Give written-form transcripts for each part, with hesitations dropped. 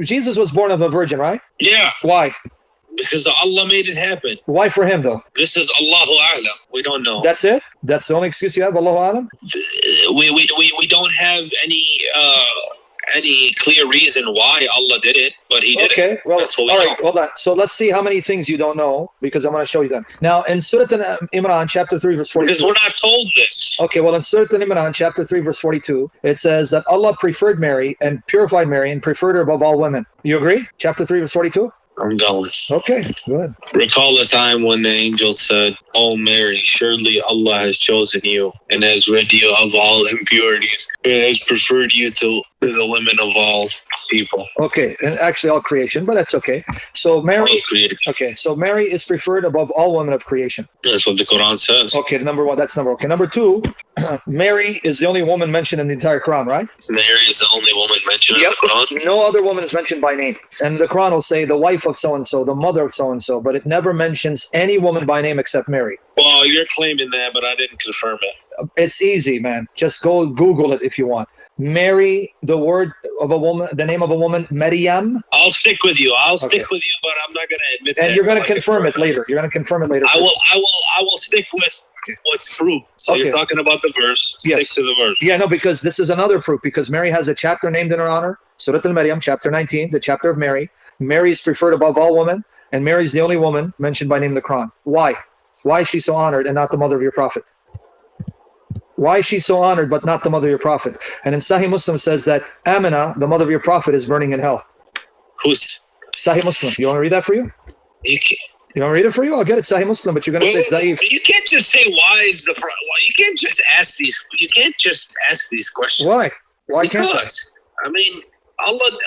Jesus was born of a virgin, right? Yeah. Why? Because Allah made it happen. Why for him though? This is Allahu A'lam. We don't know. That's it? That's the only excuse you have, Allahu A'lam? We don't have any clear reason why Allah did it, but He did it. Okay, well, That's what we all know. right, hold on. So let's see how many things you don't know, because I'm going to show you them. Now, in Surah Al-Imran, chapter 3, verse 42. Because we're not told this. Okay, well, in Surah Al-Imran, chapter 3, verse 42, it says that Allah preferred Mary and purified Mary and preferred her above all women. You agree? Chapter 3, verse 42? I'm going. Okay, good. Recall the time when the angel said, "O Mary, surely Allah has chosen you and has rid you of all impurities and has preferred you to the women of all people." Okay, and actually all creation, but that's okay. So Mary, All created. okay, so Mary is preferred above all women of creation. That's what the Quran says. Okay, number one, that's number one. Okay, number two, Mary is the only woman mentioned in the entire Quran, right? Mary is the only woman mentioned in the Quran. No other woman is mentioned by name. And the Quran will say the wife of so-and-so, the mother of so-and-so, but it never mentions any woman by name except Mary. Well, you're claiming that, but I didn't confirm it. It's easy, man. Just go Google it if you want. Mary, the word of a woman, the name of a woman, Maryam. I'll stick with you. I'll stick with you, but I'm not going to admit that. And you're going to confirm it later. You're going to confirm it later. I will stick with what's proved. So Okay. you're talking about the verse. Yes. Stick to the verse. Yeah, no, because this is another proof, because Mary has a chapter named in her honor, Surah Al-Maryam, chapter 19, the chapter of Mary. Mary is preferred above all women, and Mary is the only woman mentioned by name in the Quran. Why? Why is she so honored and not the mother of your prophet? Why is she so honored but not the mother of your prophet? And in Sahih Muslim says that Amina, the mother of your prophet, is burning in hell. Who's? Sahih Muslim. You want to read that for you? You can't, You want to read it for you? I'll get it, Sahih Muslim, but you're going to say it's da'if. you can't just say why is the. You can't just ask these. You can't just ask these questions. Why? Why can't I? Because I mean, Allah.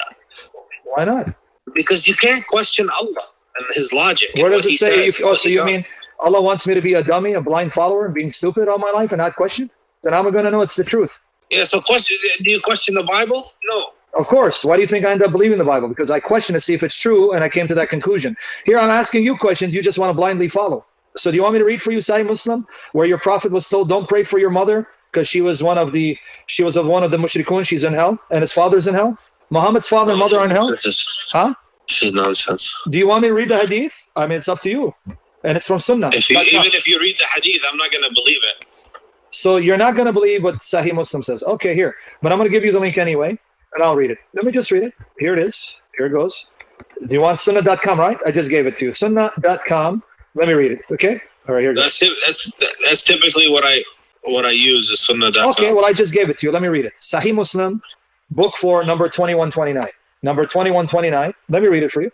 Why not? Because you can't question Allah and His logic. Where does what it He say? says, So you mean Allah wants me to be a dummy, a blind follower, and being stupid all my life and not question? Then I'm going to know it's the truth. Yeah. So question. Do you question the Bible? No. Of course. Why do you think I end up believing the Bible? Because I question to see if it's true, and I came to that conclusion. Here I'm asking you questions. You just want to blindly follow. So do you want me to read for you, Sahih Muslim, where your prophet was told, "Don't pray for your mother because she was of one of the mushrikun. She's in hell, and his father's in hell. Muhammad's father and mother are in hell." This is nonsense. Do you want me to read the hadith? I mean, it's up to you, and it's from Sunnah. Even if you read the hadith, I'm not going to believe it. So you're not going to believe what Sahih Muslim says. Okay, here. But I'm going to give you the link anyway, and I'll read it. Let me just read it. Here it is. Here it goes. Do you want sunnah.com, right? I just gave it to you. Sunnah.com. Let me read it, okay? All right, here it goes. That's typically what I use is sunnah.com. Okay, well, I just gave it to you. Let me read it. Sahih Muslim, book 4, number 2129. Number 2129. Let me read it for you.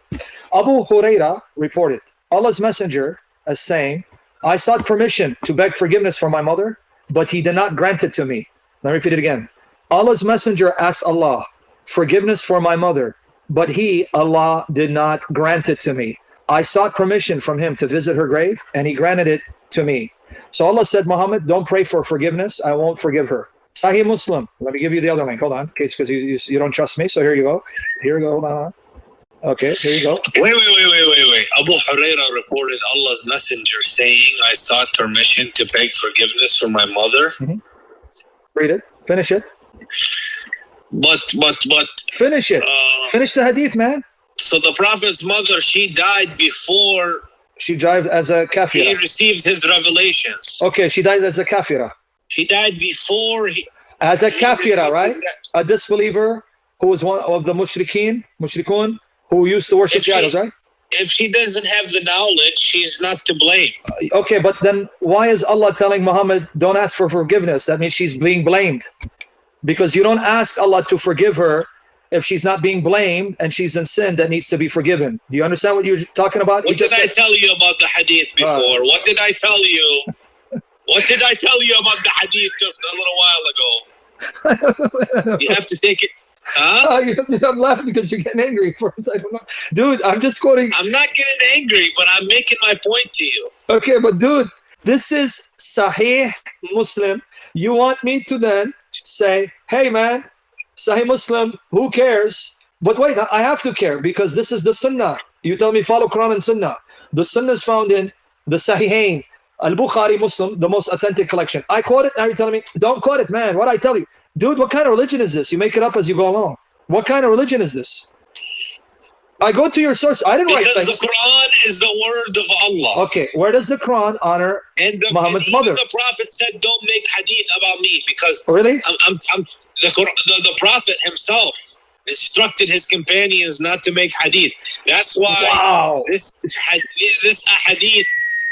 Abu Huraira reported, Allah's messenger as saying, I sought permission to beg forgiveness for my mother, but he did not grant it to me. Let me repeat it again. Allah's messenger asked Allah forgiveness for my mother, but he, Allah, did not grant it to me. I sought permission from him to visit her grave, and he granted it to me. So Allah said, Muhammad, don't pray for forgiveness. I won't forgive her. Sahih Muslim. Let me give you the other link. Hold on, because you don't trust me. So here you go. Here you go. Hold on. Okay, here you go. Wait. Abu Huraira reported Allah's messenger saying, I sought permission to beg forgiveness for my mother. Mm-hmm. Read it. Finish it. But. Finish it. Finish the hadith, man. So the Prophet's mother, she died before. She died as a kafira. He received his revelations. Okay, she died as a kafira. She died before he. As a kafira, right? A disbeliever who was one of the mushrikun, who used to worship the idols, right? If she doesn't have the knowledge, she's not to blame. Okay, but then why is Allah telling Muhammad, don't ask for forgiveness? That means she's being blamed. Because you don't ask Allah to forgive her if she's not being blamed and she's in sin that needs to be forgiven. Do you understand what you're talking about? What did I tell you about the hadith before? What did I tell you? What did I tell you about the hadith just a little while ago? You have to take it. Huh? I'm laughing because you're getting angry for us. I don't know. Dude, I'm just quoting. I'm not getting angry, but I'm making my point to you. Okay, but dude, this is Sahih Muslim. You want me to then say, hey man, Sahih Muslim, who cares? But wait, I have to care because this is the Sunnah. You tell me follow Quran and Sunnah. The Sunnah is found in the Sahihain, Al-Bukhari Muslim, the most authentic collection. I quote it, now you're telling me, don't quote it, man. What I tell you? Dude, what kind of religion is this? You make it up as you go along. What kind of religion is this? I go to your source. I didn't write Because things. the Quran is the word of Allah. Okay, where does the Quran honor Muhammad's mother? The Prophet said, "Don't make hadith about me," because Really? the Prophet himself instructed his companions not to make hadith. That's why Wow. this hadith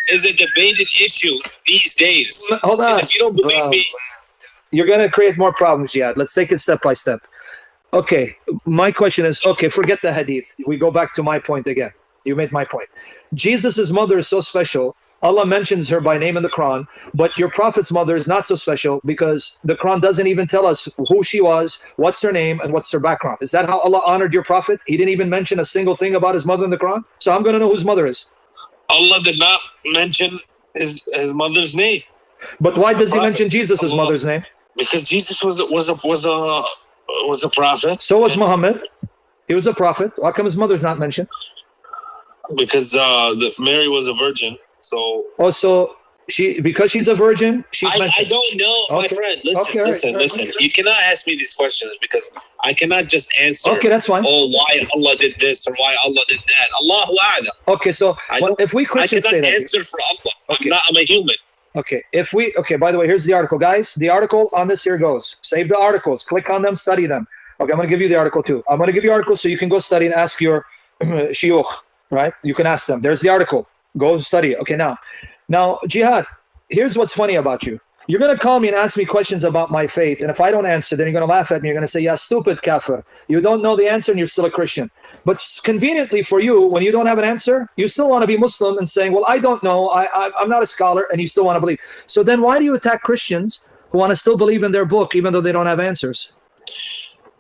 is a debated issue these days. Hold on. And if you don't believe me, you're going to create more problems, Jihad. Let's take it step by step. Okay, my question is, okay, forget the hadith. We go back to my point again. You made my point. Jesus' mother is so special. Allah mentions her by name in the Quran, but your prophet's mother is not so special because the Quran doesn't even tell us who she was, what's her name, and what's her background. Is that how Allah honored your prophet? He didn't even mention a single thing about his mother in the Quran? So I'm going to know whose mother is. Allah did not mention his mother's name. But why does he mention Jesus' mother's name? Because Jesus was a prophet. So was Muhammad. He was a prophet. How come his mother's not mentioned? Because Mary was a virgin. So also, because she's a virgin, she's mentioned. I don't know, my friend. Listen. You cannot ask me these questions because I cannot just answer. Okay, that's fine. Oh, why Allah did this or why Allah did that? Allahu A'lam. Okay, so if we Christians say that, I cannot answer for Allah. I'm a human. Okay, by the way, here's the article, guys. The article on this here goes. Save the articles. Click on them. Study them. Okay, I'm going to give you the article too. I'm going to give you articles so you can go study and ask your shuyukh, right? You can ask them. There's the article. Go study it. Okay, now, Jihad, here's what's funny about you. You're going to call me and ask me questions about my faith, and if I don't answer, then you're going to laugh at me. You're going to say, yeah, stupid kafir. You don't know the answer, and you're still a Christian. But conveniently for you, when you don't have an answer, you still want to be Muslim and saying, well, I don't know. I'm not a scholar, and you still want to believe. So then why do you attack Christians who want to still believe in their book, even though they don't have answers?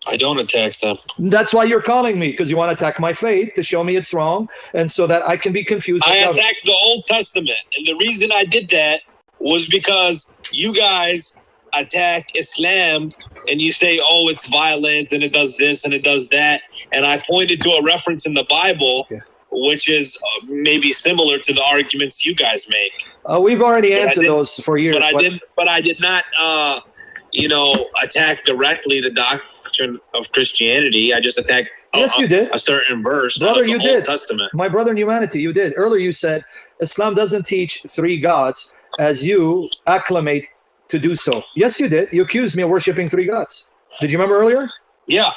I don't attack them. That's why you're calling me, because you want to attack my faith to show me it's wrong, and so that I can be confused. I attacked the Old Testament, and the reason I did that was because you guys attack Islam, and you say, oh, it's violent, and it does this, and it does that, and I pointed to a reference in the Bible, which is maybe similar to the arguments you guys make. We've already answered those for years. But I did not, attack directly the doctrine of Christianity. I just attacked you did. A certain verse brother, of the you Old did. Testament. My brother in humanity, you did. Earlier you said Islam doesn't teach three gods as you acclimate to do so. Yes, you did. You accused me of worshiping three gods. Did you remember earlier? Yeah,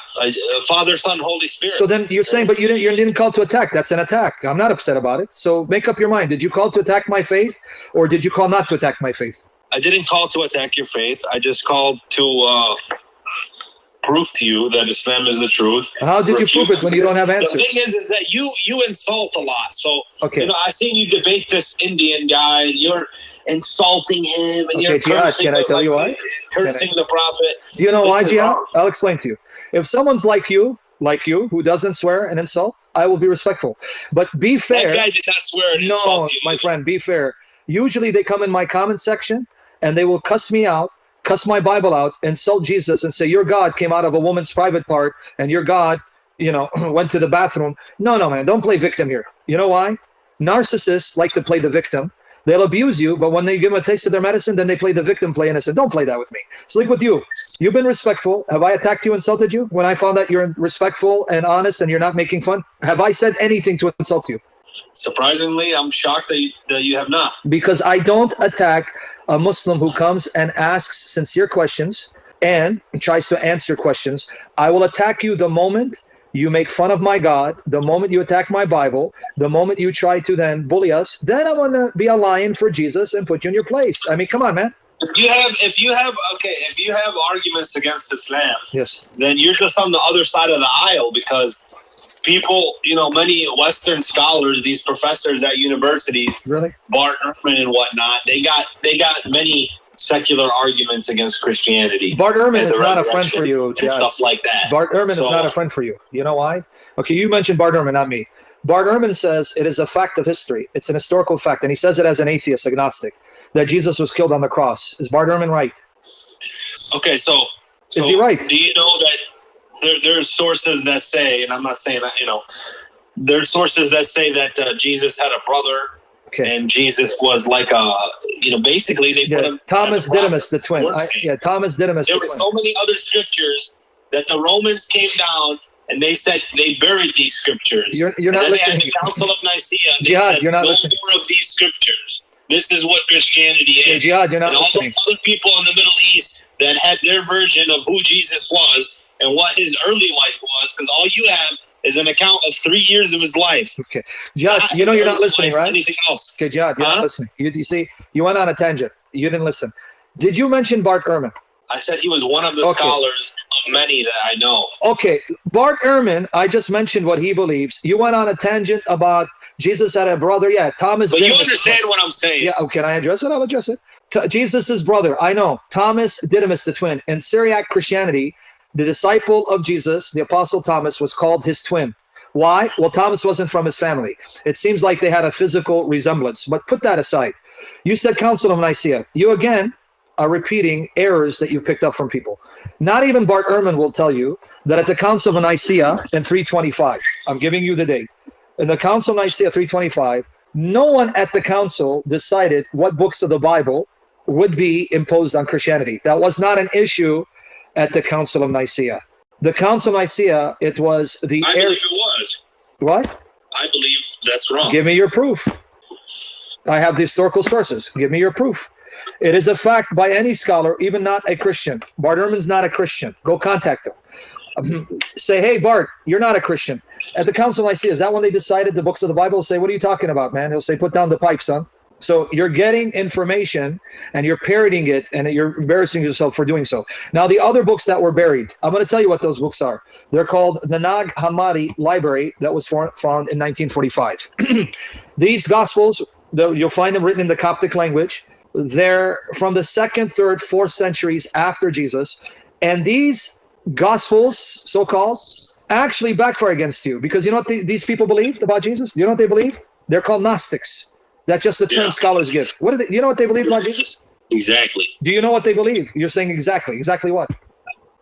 Father, Son, Holy Spirit. So then you're saying, but you didn't call to attack. That's an attack. I'm not upset about it. So make up your mind. Did you call to attack my faith, or did you call not to attack my faith? I didn't call to attack your faith. I just called to prove to you that Islam is the truth. How did you prove it when you don't have answers? The thing is that you insult a lot. So okay. I seen you debate this Indian guy, and you're insulting him, and you're Jihad, cursing. Can I tell you why? Cursing the Prophet. Do you know why, Jihad? I'll explain to you. If someone's like you, who doesn't swear and insult, I will be respectful. But be fair. That guy did not swear and insult you. No, my friend, be fair. Usually they come in my comment section and they will cuss me out, cuss my Bible out, insult Jesus, and say, your God came out of a woman's private part, and your God, went to the bathroom. No, man, don't play victim here. You know why? Narcissists like to play the victim. They'll abuse you, but when they give them a taste of their medicine, then they play the victim, play innocent. Don't play that with me. It's like with you. You've been respectful. Have I attacked you, insulted you? When I found that you're respectful and honest and you're not making fun, have I said anything to insult you? Surprisingly, I'm shocked that you have not. Because I don't attack a Muslim who comes and asks sincere questions and tries to answer questions. I will attack you the moment you make fun of my God, the moment you attack my Bible, the moment you try to then bully us, then I'm going to be a lion for Jesus and put you in your place. I mean, come on, man. If you have arguments against Islam, yes, then you're just on the other side of the aisle, because people, many Western scholars, these professors at universities, really, Bart Ehrman and whatnot, they got many secular arguments against Christianity. Bart Ehrman is not a friend for you, and stuff like that. Bart Ehrman is not a friend for you. You know why? Okay, you mentioned Bart Ehrman, not me. Bart Ehrman says it is a fact of history. It's an historical fact, and he says it as an atheist, agnostic, that Jesus was killed on the cross. Is Bart Ehrman right? Okay, so is he right? Do you know that there's sources that say, and I'm not saying that, there's sources that say that Jesus had a brother. Okay. And Jesus was like basically they put him. Thomas Didymus, the twin. Thomas Didymus. There were so many other scriptures that the Romans came down and they said they buried these scriptures. You're And not then they had listening. the Council of Nicaea. And they Jihad, said, you're not no listening. more of these scriptures. This is what Christianity Okay, is. Jihad, you're not And all listening. the other people in the Middle East that had their version of who Jesus was and what his early life was, because all you have is an account of 3 years of his life. Okay, Jihad, Not you know his you're not early listening, life, right? Anything else? Okay, Jihad, you're Huh? not listening. You see, you went on a tangent. You didn't listen. Did you mention Bart Ehrman? I said he was one of the Okay. scholars of many that I know. Okay, Bart Ehrman, I just mentioned what he believes. You went on a tangent about Jesus had a brother. Yeah, Thomas. But you Didymus. understand what I'm saying. Yeah, oh, can I address it? I'll address it. Jesus' brother, I know. Thomas Didymus, the twin. In Syriac Christianity, the disciple of Jesus, the apostle Thomas, was called his twin. Why? Well, Thomas wasn't from his family. It seems like they had a physical resemblance. But put that aside. You said Council of Nicaea. You again are repeating errors that you picked up from people. Not even Bart Ehrman will tell you that at the Council of Nicaea in 325, I'm giving you the date. In the Council of Nicaea 325, no one at the council decided what books of the Bible would be imposed on Christianity. That was not an issue at the Council of Nicaea. The Council of Nicaea, it was the I believe it was. What? I believe that's wrong. Give me your proof. I have the historical sources. Give me your proof. It is a fact by any scholar, even not a Christian. Bart Ehrman's not a Christian. Go contact him. Say, hey, Bart, you're not a Christian. At the Council of Nicaea, is that when they decided the books of the Bible? Say, what are you talking about, man? He'll say, put down the pipe, son. So you're getting information and you're parroting it and you're embarrassing yourself for doing so. Now, the other books that were buried, I'm going to tell you what those books are. They're called the Nag Hammadi Library that was found in 1945. These Gospels, you'll find them written in the Coptic language. They're from the 2nd, 3rd, 4th centuries after Jesus. And these Gospels, so-called, actually backfire against you. Because you know what these people believed about Jesus? Do you know what they believe? They're called Gnostics. That's just the term scholars give. What do they, you know what they believe about Jesus? Exactly. Do you know what they believe? You're saying exactly. Exactly what?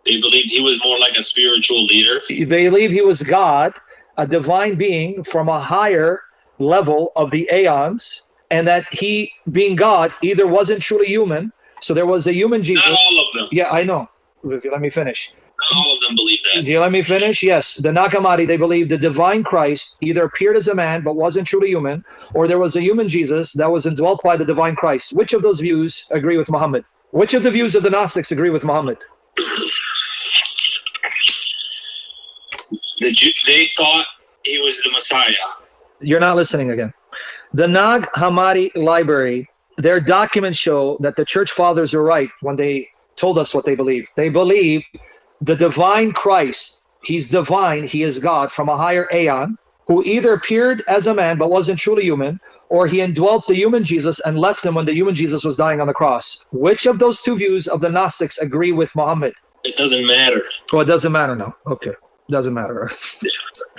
They believed he was more like a spiritual leader. They believe he was God, a divine being from a higher level of the aeons, and that he, being God, either wasn't truly human, so there was a human Jesus. Not all of them. Yeah, I know. Let me finish. Not all of them believe that. Do you let me finish? Yes. The Nag Hammadi, they believe the divine Christ either appeared as a man but wasn't truly human, or there was a human Jesus that was indwelt by the divine Christ. Which of those views agree with Muhammad? Which of the views of the Gnostics agree with Muhammad? They thought he was the Messiah. You're not listening again. The Nag Hammadi Library, their documents show that the church fathers were right when they told us what they believe. They believe the divine Christ, he's divine, he is God from a higher aeon, who either appeared as a man but wasn't truly human, or he indwelt the human Jesus and left him when the human Jesus was dying on the cross. Which of those two views of the Gnostics agree with Muhammad? It doesn't matter. Oh, it doesn't matter now. Okay. Doesn't matter.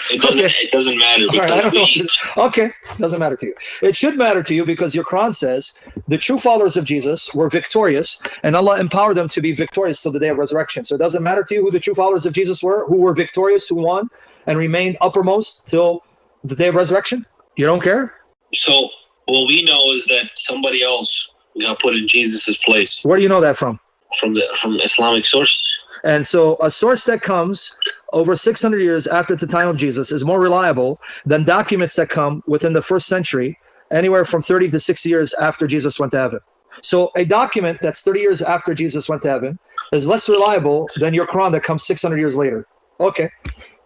It doesn't. Okay. It doesn't matter All right, because I don't know. Okay, doesn't matter to you. It should matter to you because your Quran says the true followers of Jesus were victorious, and Allah empowered them to be victorious till the day of resurrection. So it doesn't matter to you who the true followers of Jesus were, who were victorious, who won, and remained uppermost till the day of resurrection? You don't care? So what we know is that somebody else got put in Jesus's place Where do you know that from? from Islamic sources. And so a source that comes over 600 years after the time of Jesus is more reliable than documents that come within the 1st century, anywhere from 30 to 60 years after Jesus went to heaven. So a document that's 30 years after Jesus went to heaven is less reliable than your Quran that comes 600 years later. Okay,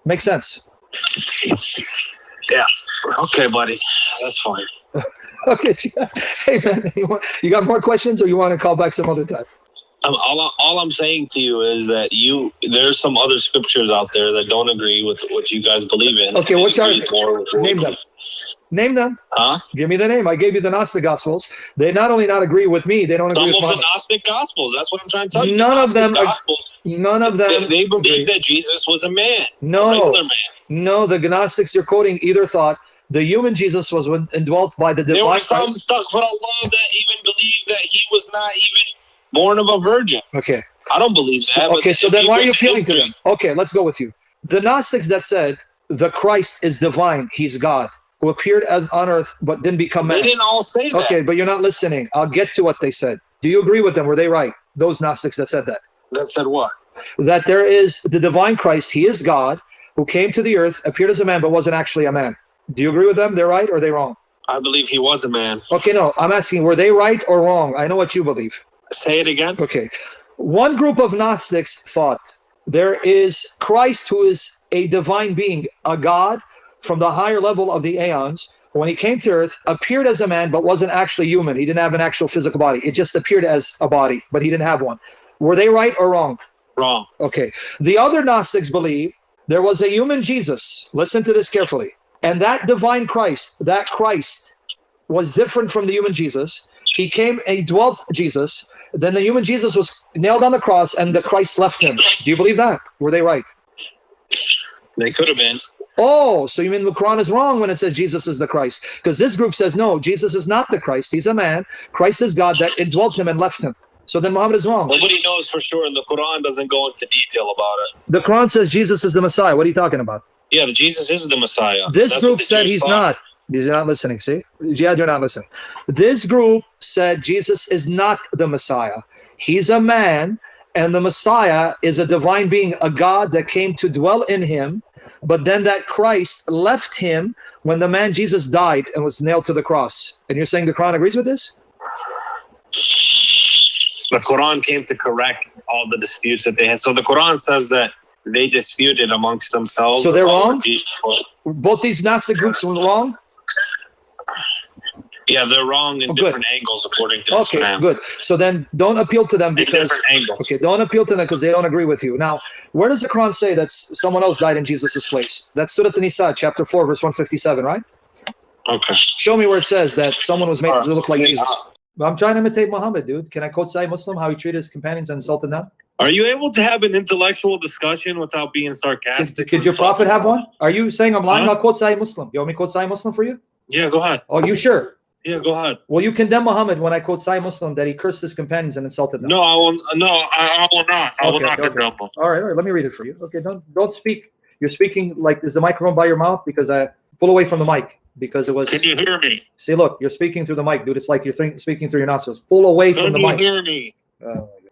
makes sense. Yeah. Okay, buddy. That's fine. Okay, hey man, you got more questions or you want to call back some other time? All I'm saying to you is that there's some other scriptures out there that don't agree with what you guys believe in. Okay, which are name them? Name them. Huh? Give me the name. I gave you the Gnostic Gospels. They not only not agree with me, they don't agree with Some of the Muhammad. Gnostic Gospels. That's what I'm trying to tell you. None of them. Gospels, None of them. They believe that Jesus was a man. No. A regular man. No, the Gnostics you're quoting either thought the human Jesus was indwelt by the divine There were some Christ. stuck for Allah that even believed that he was not even born of a virgin. Okay. I don't believe that. Okay, so then why are you appealing to them? them? Okay, let's go with you. The Gnostics that said the Christ is divine, he's God, who appeared as on earth but didn't become man. They didn't all say that. Okay, but you're not listening. I'll get to what they said. Do you agree with them? Were they right? Those Gnostics that said that? That said what? That there is the divine Christ, he is God, who came to the earth, appeared as a man, but wasn't actually a man. Do you agree with them? They're right or they're wrong? I believe he was a man. Okay, no, I'm asking, were they right or wrong? I know what you believe. Say it again. Okay. One group of Gnostics thought there is Christ who is a divine being, a God from the higher level of the aeons. When he came to earth, appeared as a man, but wasn't actually human. He didn't have an actual physical body. It just appeared as a body, but he didn't have one. Were they right or wrong? Wrong. Okay. The other Gnostics believe there was a human Jesus. Listen to this carefully. And that divine Christ, that Christ was different from the human Jesus. He came and he dwelt Jesus. Then the human Jesus was nailed on the cross and the Christ left him. Do you believe that? Were they right? They could have been. Oh, so you mean the Quran is wrong when it says Jesus is the Christ? Because this group says, no, Jesus is not the Christ. He's a man. Christ is God that indwelt him and left him. So then Muhammad is wrong. Nobody knows for sure, and the Quran doesn't go into detail about it. The Quran says Jesus is the Messiah. What are you talking about? Yeah, Jesus is the Messiah. This That's group what the said Jews he's thought. not. You're not listening, see? Jihad, you're not listening. This group said Jesus is not the Messiah. He's a man, and the Messiah is a divine being, a God that came to dwell in him, but then that Christ left him when the man Jesus died and was nailed to the cross. And you're saying the Quran agrees with this? The Quran came to correct all the disputes that they had. So the Quran says that they disputed amongst themselves. So they're wrong? People. Both these Gnostic groups were wrong? Yeah, they're wrong in different angles according to Okay, Islam. good. So then don't appeal to them In because different angles. okay, don't appeal to them because they don't agree with you. Now, where does the Quran say that someone else died in Jesus' place? That's Surah An-Nisa, chapter 4, verse 157, right? Okay. Show me where it says that someone was made to look like Jesus. I'm trying to imitate Muhammad, dude. Can I quote Sahih Muslim, how he treated his companions and insulted them? Are you able to have an intellectual discussion without being sarcastic? Could your prophet have one? Are you saying I'm lying? I'll quote Sahih Muslim. You want me to quote Sahih Muslim for you? Yeah, go ahead. Oh, you sure? Yeah, go ahead. Well, you condemn Muhammad when I quote Sahih Muslim that he cursed his companions and insulted them. No, I will. No, I will not. I will Okay, not okay. condemn them. All right, let me read it for you. Okay, don't speak. You're speaking like, is the microphone by your mouth? Because I pull away from the mic because it was. Can you hear me? See, look, you're speaking through the mic, dude. It's like you're speaking through your nostrils. Pull away from the mic. Can you hear me?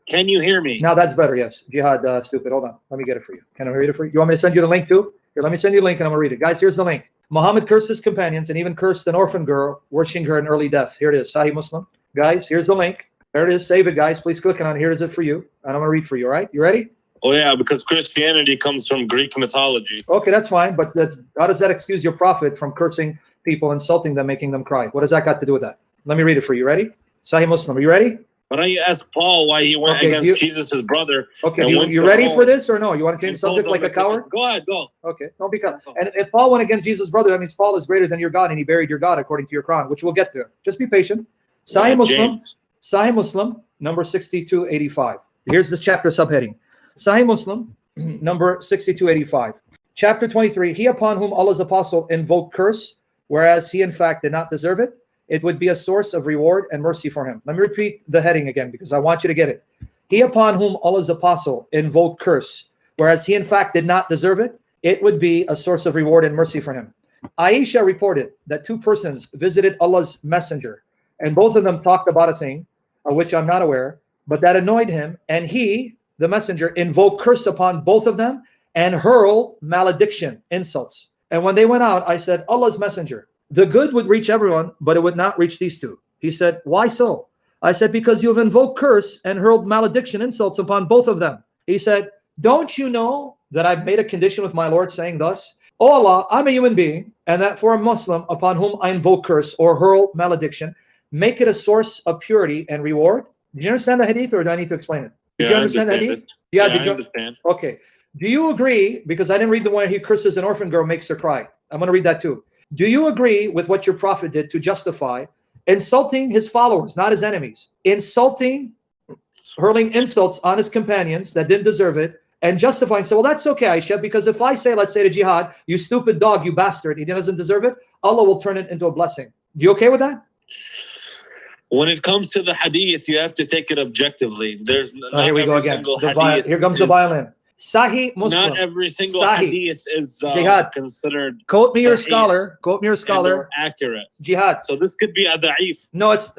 Can you hear me? Now that's better. Yes, Jihad, stupid. Hold on, let me get it for you. Can I read it for you? You want me to send you the link too? Here, let me send you the link and I'm gonna read it, guys. Here's the link. Muhammad cursed his companions and even cursed an orphan girl, wishing her an early death. Here it is, Sahih Muslim. Guys, here's the link. There it is. Save it, guys. Please click on it. Here is it for you. And I'm going to read for you, all right? You ready? Oh, yeah, because Christianity comes from Greek mythology. Okay, that's fine. But how does that excuse your prophet from cursing people, insulting them, making them cry? What does that got to do with that? Let me read it for you. Ready? Sahih Muslim. Are you ready? Why don't you ask Paul why he went against Jesus' brother? Okay, you ready for this or no? You want to change the subject like a coward? Go ahead, go. Okay, no, because and if Paul went against Jesus' brother, that means Paul is greater than your God and he buried your God according to your Quran, which we'll get to. Just be patient. Sahih Muslim, Sahih Muslim, number 6285. Here's the chapter subheading. Sahih Muslim, number 6285. Chapter 23, he upon whom Allah's apostle invoked curse, whereas he in fact did not deserve it, it would be a source of reward and mercy for him. Let me repeat the heading again because I want you to get it. He upon whom Allah's apostle invoked curse, whereas he in fact did not deserve it, it would be a source of reward and mercy for him. Aisha reported that two persons visited Allah's messenger, and both of them talked about a thing of which I'm not aware, but that annoyed him, and he, the messenger, invoked curse upon both of them and hurled malediction, insults. And when they went out, I said, Allah's messenger, the good would reach everyone, but it would not reach these two. He said, why so? I said, because you have invoked curse and hurled malediction, insults upon both of them. He said, don't you know that I've made a condition with my Lord saying thus, O Allah, I'm a human being, and that for a Muslim upon whom I invoke curse or hurl malediction, make it a source of purity and reward. Did you understand the hadith or do I need to explain it? Did you understand the hadith? Yeah, did you understand. Okay. Do you agree, because I didn't read the one he curses an orphan girl, makes her cry. I'm going to read that too. Do you agree with what your prophet did to justify insulting his followers, not his enemies, hurling insults on his companions that didn't deserve it, and justifying, so, well, that's okay, Aisha, because if I say, let's say to Jihad, you stupid dog, you bastard, he doesn't deserve it, Allah will turn it into a blessing. You okay with that? When it comes to the hadith, you have to take it objectively. There's not here we go again. Here comes the violin. Sahih Muslim. Not every single hadith is considered. Quote me your scholar. Quote me your scholar. Accurate. Jihad. So this could be a da'if. No, it's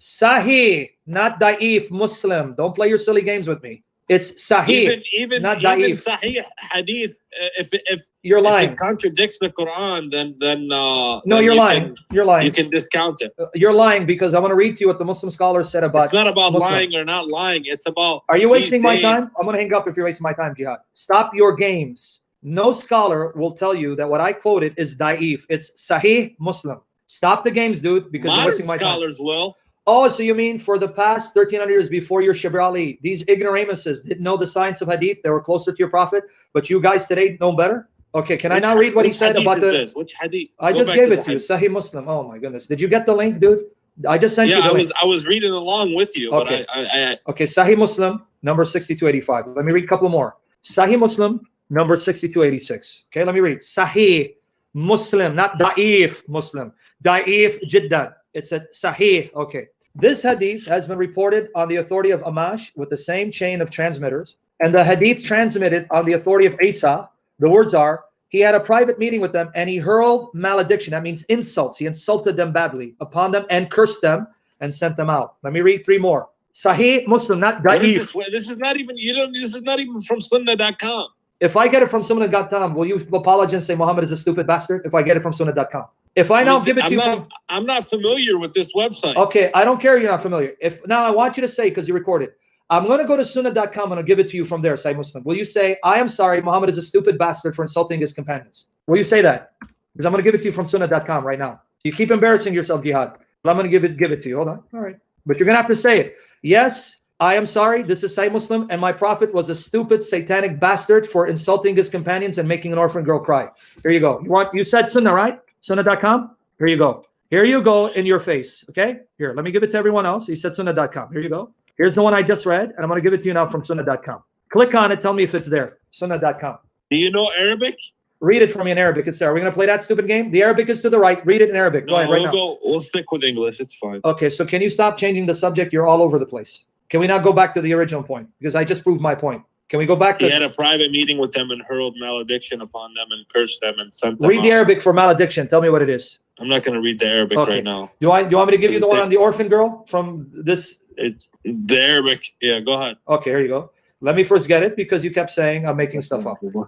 Sahih, not da'if. Muslim. Don't play your silly games with me. It's sahih, even not even da'if. Sahih hadith. If You're if lying. it contradicts the Quran, then No, then you're you lying. You're You lying. can discount it. You're lying because I want to read to you what the Muslim scholars said about. It's not about Muslim. lying or not lying. It's about. Are you wasting my days- time? I'm going to hang up if you're wasting my time, Jihad. Stop your games. No scholar will tell you that what I quoted is da'if. It's Sahih Muslim. Stop the games, dude, because you're Modern wasting my time. scholars will. Oh, so you mean for the past 1,300 years before your Shibr Ali, these ignoramuses didn't know the science of hadith? They were closer to your prophet, but you guys today know better? Okay, can I now read what he said about the... Which hadith? I Go just back gave to it the to you, hadith. Sahih Muslim. Oh my goodness. Did you get the link, dude? I just sent you Yeah, the link. I was reading along with you, Okay. but I Okay, Sahih Muslim, number 6285. Let me read a couple more. Sahih Muslim, number 6286. Okay, let me read. Sahih Muslim, not Da'if Muslim. Da'if Jiddan. It's a Sahih. Okay. This hadith has been reported on the authority of Amash with the same chain of transmitters. And the hadith transmitted on the authority of Isa, the words are, he had a private meeting with them and he hurled malediction. That means insults. He insulted them badly upon them and cursed them and sent them out. Let me read three more. Sahih Muslim, not Da'if. This is not even This is not even from Sunnah.com. If I get it from Sunnah.com, will you apologize and say Muhammad is a stupid bastard? If I get it from Sunnah.com. If I now give it to you from... I'm not familiar with this website. Okay, I don't care you're not familiar. If now I want you to say, because you recorded, I'm going to go to Sunnah.com and I'll give it to you from there, Sahih Muslim. Will you say, I am sorry, Muhammad is a stupid bastard for insulting his companions? Will you say that? Because I'm going to give it to you from Sunnah.com right now. You keep embarrassing yourself, Jihad. But I'm going to give it to you. Hold on. All right. But you're going to have to say it. Yes, I am sorry. This is Sahih Muslim, and my prophet was a stupid, satanic bastard for insulting his companions and making an orphan girl cry. Here you go. You said Sunnah, right? Sunnah.com? Here you go. Here you go in your face. Okay? Here, let me give it to everyone else. He said Sunnah.com. Here you go. Here's the one I just read, and I'm going to give it to you now from Sunnah.com. Click on it. Tell me if it's there. Sunnah.com. Do you know Arabic? Read it for me in Arabic. It's there. Are we going to play that stupid game? The Arabic is to the right. Read it in Arabic. Go ahead right now. We'll stick with English. It's fine. Okay, so can you stop changing the subject? You're all over the place. Can we now go back to the original point? Because I just proved my point. Can we go back to... He had a private meeting with them and hurled malediction upon them and cursed them and sent them Read the out. Arabic for malediction. Tell me what it is. I'm not going to read the Arabic Okay. right now. Do you want me to give you the one on the orphan girl from this? The Arabic. Yeah, go ahead. Okay, here you go. Let me first get it because you kept saying I'm making stuff up. All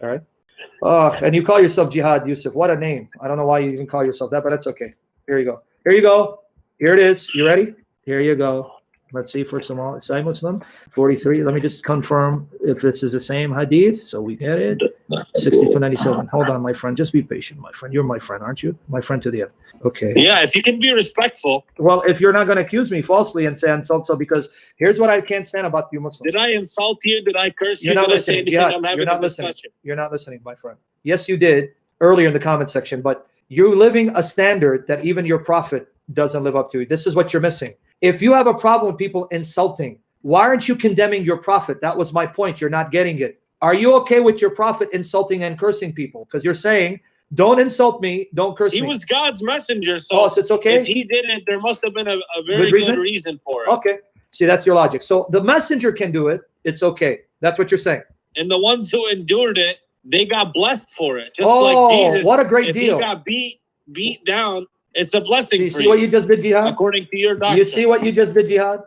right. And you call yourself Jihad Yusuf. What a name. I don't know why you even call yourself that, but that's okay. Here you go. Here you go. Here it is. You ready? Here you go. Let's see for some Sahih Muslim 43. Let me just confirm if this is the same hadith. So we get it. 6297. Hold on, my friend. Just be patient, my friend. You're my friend, aren't you? My friend to the end. Okay. Yeah, if you can be respectful. Well, if you're not going to accuse me falsely and say insult, so because here's what I can't stand about you Muslims. Did I insult you? Did I curse you? You're not Did I say listening. anything? Jihad, I'm having you're not a listening. discussion. You're not listening, my friend. Yes, you did earlier in the comment section, but you're living a standard that even your prophet doesn't live up to. This is what you're missing. If you have a problem with people insulting, why aren't you condemning your prophet? That was my point. You're not getting it. Are you okay with your prophet insulting and cursing people? Because you're saying, don't insult me, don't curse me. He was God's messenger, so so it's okay? if he did it, there must have been a very good reason for it. Okay. See, that's your logic. So the messenger can do it. It's okay. That's what you're saying. And the ones who endured it, they got blessed for it. Just Oh, like Jesus. what a great if deal. he got beat down, it's a blessing for See what you just did, Jihad? according to your doctrine. You see what you just did, Jihad?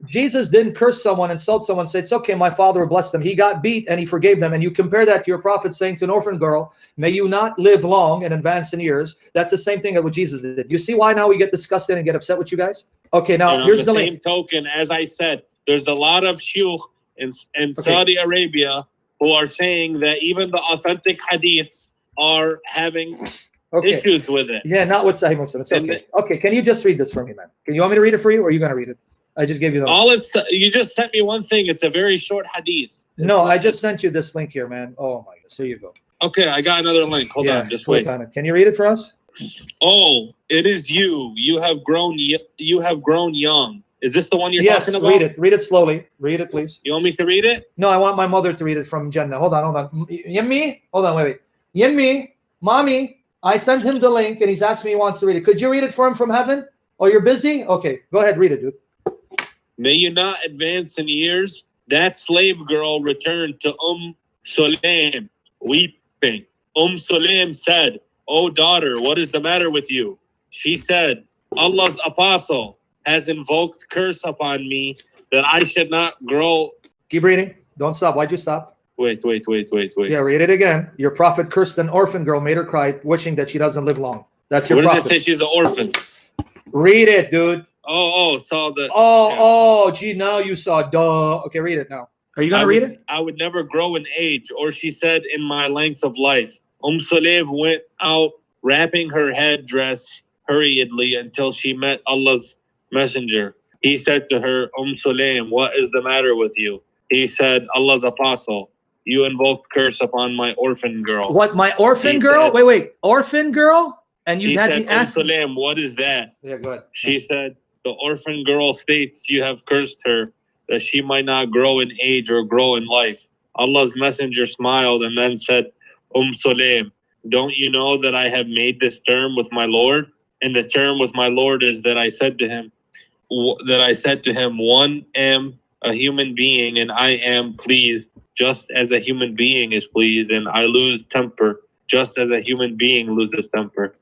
Jesus didn't curse someone, insult someone, say, it's okay, my father will bless them. He got beat and he forgave them. And you compare that to your prophet saying to an orphan girl, may you not live long and advance in years. That's the same thing that what Jesus did. You see why now we get disgusted and get upset with you guys? Okay, now and here's on the same link. token, as I said, there's a lot of shuyukh in Saudi Arabia who are saying that even the authentic hadiths are having issues with it. Yeah, not with Sahih Muslim. It's okay. Okay, can you just read this for me, man? Can you want me to read it for you or are you going to read it? I just gave you the You just sent me one thing. It's a very short hadith. No, I just sent you this link here, man. Oh my God. So here you go. Okay, I got another link. Hold on, just wait. On it. Can you read it for us? Oh, it is you. You have grown young. Is this the one you're talking about? Yes, read it. Read it slowly. Read it, please. You want me to read it? No, I want my mother to read it from Jannah. Hold on. Yemmi? Hold on, wait. Yemmi, mommy, I sent him the link and he's asking me he wants to read it. Could you read it for him from heaven? Oh, you're busy? Okay, go ahead, read it, dude. May you not advance in years. That slave girl returned to Sulaim, weeping. Sulaim said, "O daughter, what is the matter with you?" She said, Allah's apostle has invoked curse upon me that I should not grow. Keep reading. Don't stop. Why'd you stop? Wait. Yeah, read it again. Your prophet cursed an orphan girl, made her cry, wishing that she doesn't live long. That's your What prophet. does it say? She's an orphan. Read it, dude. Saw the. Gee, now you saw. Duh. Okay, read it now. Are you gonna read it? I would never grow in age, or she said, in my length of life. Sulaim went out wrapping her headdress hurriedly until she met Allah's messenger. He said to her, Sulaim, what is the matter with you? He said, Allah's apostle, you invoked curse upon my orphan girl. What, my orphan girl? Wait. Orphan girl? And you had to ask. Sulaim, what is that? Yeah, go ahead. She said, the orphan girl states you have cursed her, that she might not grow in age or grow in life. Allah's messenger smiled and then said, Sulaim, don't you know that I have made this term with my Lord? And the term with my Lord is that I said to him, one am a human being and I am pleased just as a human being is pleased, and I lose temper just as a human being loses temper.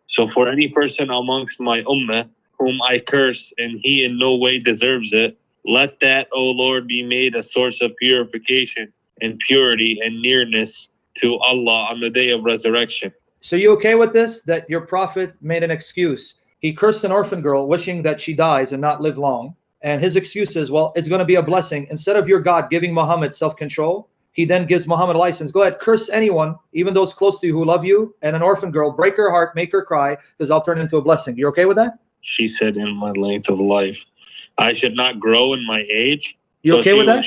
So for any person amongst my ummah whom I curse and he in no way deserves it, let that, O Lord, be made a source of purification and purity and nearness to Allah on the day of resurrection. So you okay with this? That your prophet made an excuse. He cursed an orphan girl, wishing that she dies and not live long. And his excuse is, well, it's going to be a blessing. Instead of your God giving Muhammad self-control, he then gives Muhammad a license. Go ahead, curse anyone, even those close to you who love you, and an orphan girl, break her heart, make her cry, because I'll turn it into a blessing. You okay with that? She said, in my length of life, I should not grow in my age. You okay with that?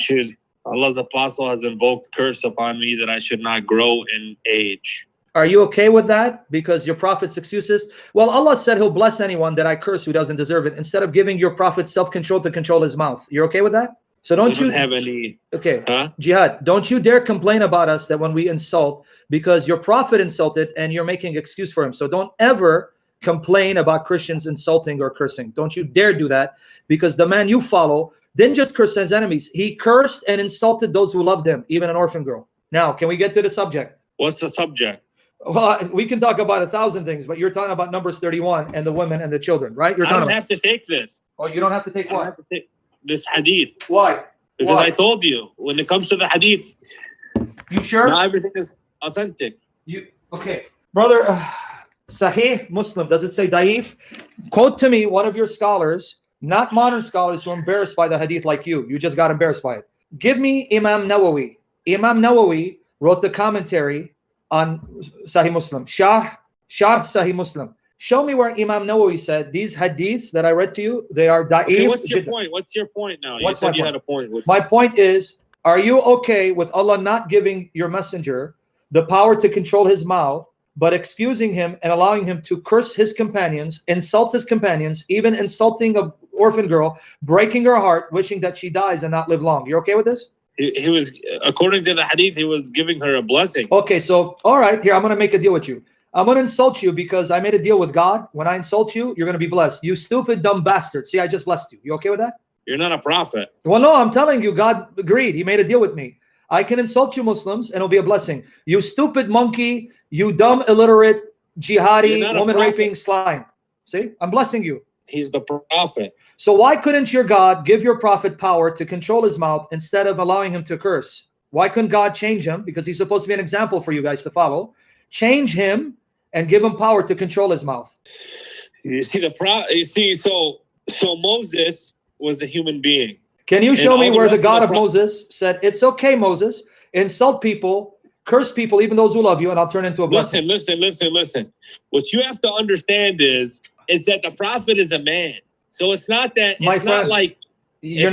Allah's apostle has invoked curse upon me that I should not grow in age. Are you okay with that? Because your prophet's excuses? Well, Allah said he'll bless anyone that I curse who doesn't deserve it, instead of giving your prophet self-control to control his mouth. You're okay with that? So don't you have any? Okay, Jihad, don't you dare complain about us that when we insult, because your prophet insulted and you're making excuse for him. So don't ever complain about Christians insulting or cursing. Don't you dare do that, because the man you follow didn't just curse his enemies. He cursed and insulted those who loved him, even an orphan girl. Now, can we get to the subject? What's the subject? Well, we can talk about 1,000 things, but you're talking about Numbers 31 and the women and the children, right? I don't have to take this. Oh, you don't have to take what? I have to take this hadith. Why? Because I told you, when it comes to the hadith, you sure? Not everything is authentic. Okay, brother. Sahih Muslim, does it say Daif? Quote to me one of your scholars, not modern scholars who are embarrassed by the hadith like you. You just got embarrassed by it. Give me Imam Nawawi. Imam Nawawi wrote the commentary on Sahih Muslim. Sharh Sahih Muslim. Show me where Imam Nawawi said these hadiths that I read to you, they are da'if. Okay, what's your point? What's your point now? You said you had a point. My point is, are you okay with Allah not giving your messenger the power to control his mouth, but excusing him and allowing him to curse his companions, insult his companions, even insulting an orphan girl, breaking her heart, wishing that she dies and not live long? You're okay with this? He was, according to the hadith, he was giving her a blessing. Okay, so, all right, here, I'm going to make a deal with you. I'm going to insult you because I made a deal with God. When I insult you, you're going to be blessed. You stupid, dumb bastard. See, I just blessed you. You okay with that? You're not a prophet. Well, no, I'm telling you, God agreed. He made a deal with me. I can insult you Muslims and it'll be a blessing. You stupid monkey, you dumb, illiterate, jihadi, woman-raping slime. See, I'm blessing you. He's the prophet. So why couldn't your God give your prophet power to control his mouth instead of allowing him to curse? Why couldn't God change him? Because he's supposed to be an example for you guys to follow. Change him and give him power to control his mouth. You see, so Moses was a human being. Can you show me where the God of Moses said, it's okay, Moses, insult people, curse people, even those who love you, and I'll turn into a blessing? Listen. What you have to understand is that the prophet is a man. So it's not that, it's not like he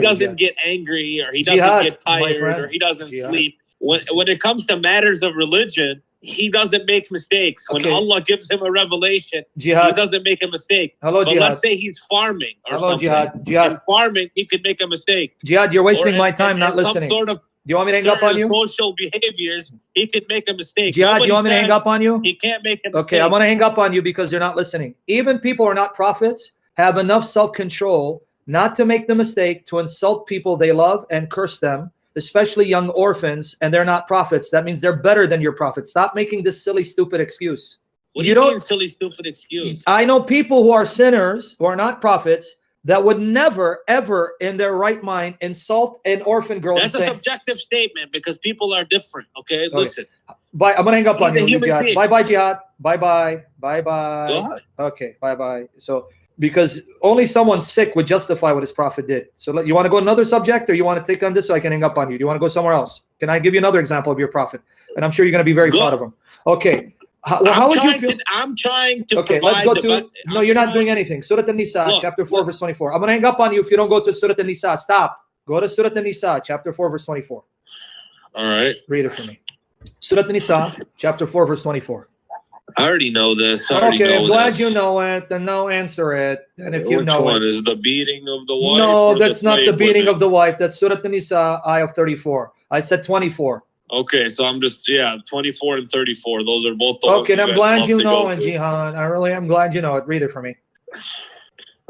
doesn't get angry or he doesn't get tired or he doesn't sleep. When it comes to matters of religion, he doesn't make mistakes. When Allah gives him a revelation, he doesn't make a mistake. But let's say he's farming or something. In farming, he could make a mistake. Jihad, you're wasting my time not listening. Some sort of, do you want me to hang up on you? Social behaviors, he could make a mistake. Jihad, do you want me to hang up on you? He can't make a mistake. Okay, I'm going to hang up on you because you're not listening. Even people who are not prophets have enough self-control not to make the mistake to insult people they love and curse them, especially young orphans, and they're not prophets. That means they're better than your prophet. Stop making this silly, stupid excuse. What do you mean silly, stupid excuse? I know people who are sinners, who are not prophets, that would never, ever in their right mind insult an orphan girl. That's a subjective statement because people are different. Okay, listen. Bye. I'm gonna hang up on you, Jihad. being. Bye, Jihad. Bye. Okay, bye. So because only someone sick would justify what his prophet did. So you want to go another subject, or you want to take on this so I can hang up on you? Do you want to go somewhere else? Can I give you another example of your prophet? And I'm sure you're going to be very proud of him. Okay. How would you feel? I'm trying to. Okay, let's go to. No, you're not doing anything. Surah An-Nisa, chapter 4, verse 24. I'm going to hang up on you if you don't go to Surah An-Nisa. Stop. Go to Surah An-Nisa, chapter 4, verse 24. All right. Read it for me. Surah An-Nisa, chapter 4, verse 24. I already know this. Okay, I'm glad you know it. Then no, answer it. And if you know which one it, is the beating of the wife? no, that's not the beating of the wife. That's Surah An-Nisa, ayah 34. I said 24. Okay, so I'm just 24 and 34. Those are both the Okay, ones I'm glad you know it, Jihan. I really am glad you know it. Read it for me.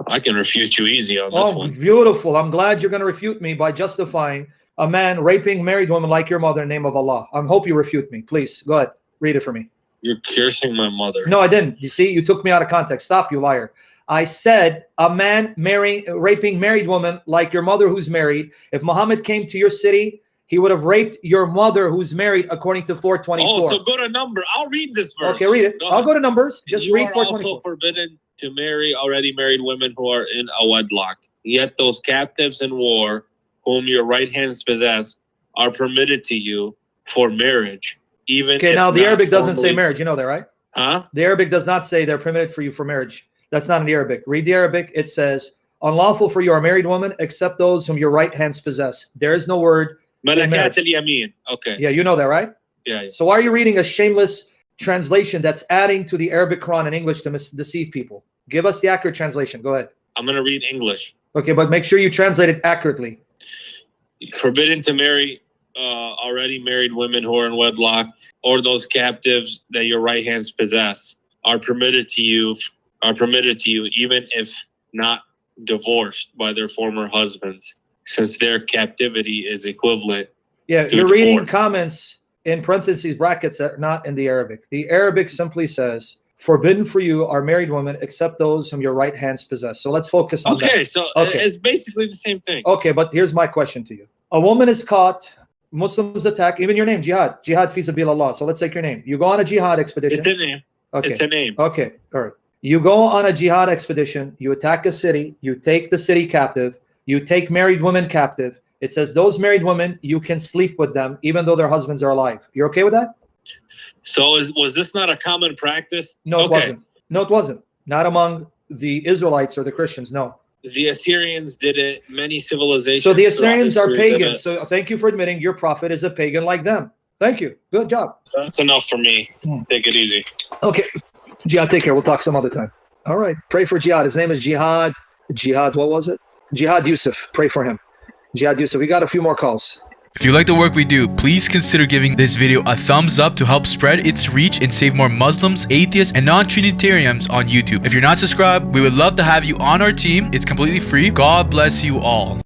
I can refute you easy on this one. Beautiful. I'm glad you're going to refute me by justifying a man raping married woman like your mother in the name of Allah. I hope you refute me. Please, go ahead. Read it for me. You're cursing my mother. No, I didn't. You see, you took me out of context. Stop, you liar. I said a man raping married woman like your mother who's married. If Muhammad came to your city, he would have raped your mother who's married according to 424. Oh, so go to number. I'll read this verse. Okay, read it. I'll go to numbers. Just read 424. You are also forbidden to marry already married women who are in a wedlock. Yet those captives in war, whom your right hands possess, are permitted to you for marriage. Even okay, now the Arabic doesn't say marriage. You know that, right? Huh? The Arabic does not say they're permitted for you for marriage. That's not in the Arabic. Read the Arabic. It says, unlawful for you are married women, except those whom your right hands possess. There is no word. Malakat al-yamin. Okay. Yeah, you know that, right? Yeah. So why are you reading a shameless translation that's adding to the Arabic Quran in English to deceive people? Give us the accurate translation. Go ahead. I'm going to read English. Okay, but make sure you translate it accurately. Forbidden to marry already married women who are in wedlock, or those captives that your right hands possess, are permitted to you even if not divorced by their former husbands, since their captivity is equivalent. Yeah, you're reading comments in parentheses brackets that are not in the Arabic. The Arabic simply says, forbidden for you are married women except those whom your right hands possess. So let's focus on that. Okay, it's basically the same thing. Okay, but here's my question to you. A woman is caught, Muslims attack, even your name, Jihad fi sabilillah. So let's take your name. You go on a jihad expedition. It's a name. Okay. It's a name. Okay, all right. You go on a jihad expedition, you attack a city, you take the city captive, you take married women captive. It says those married women, you can sleep with them even though their husbands are alive. You're okay with that? So was this not a common practice? No, it wasn't. No, it wasn't. Not among the Israelites or the Christians, no. The Assyrians did it, many civilizations. So the Assyrians are pagans. So thank you for admitting your prophet is a pagan like them. Thank you. Good job. That's enough for me. Take it easy. Okay. Jihad, take care. We'll talk some other time. All right. Pray for Jihad. His name is Jihad. Jihad, what was it? Jihad Yusuf. Pray for him. Jihad Yusuf. We got a few more calls. If you like the work we do, please consider giving this video a thumbs up to help spread its reach and save more Muslims, atheists, and non-Trinitarians on YouTube. If you're not subscribed, we would love to have you on our team. It's completely free. God bless you all.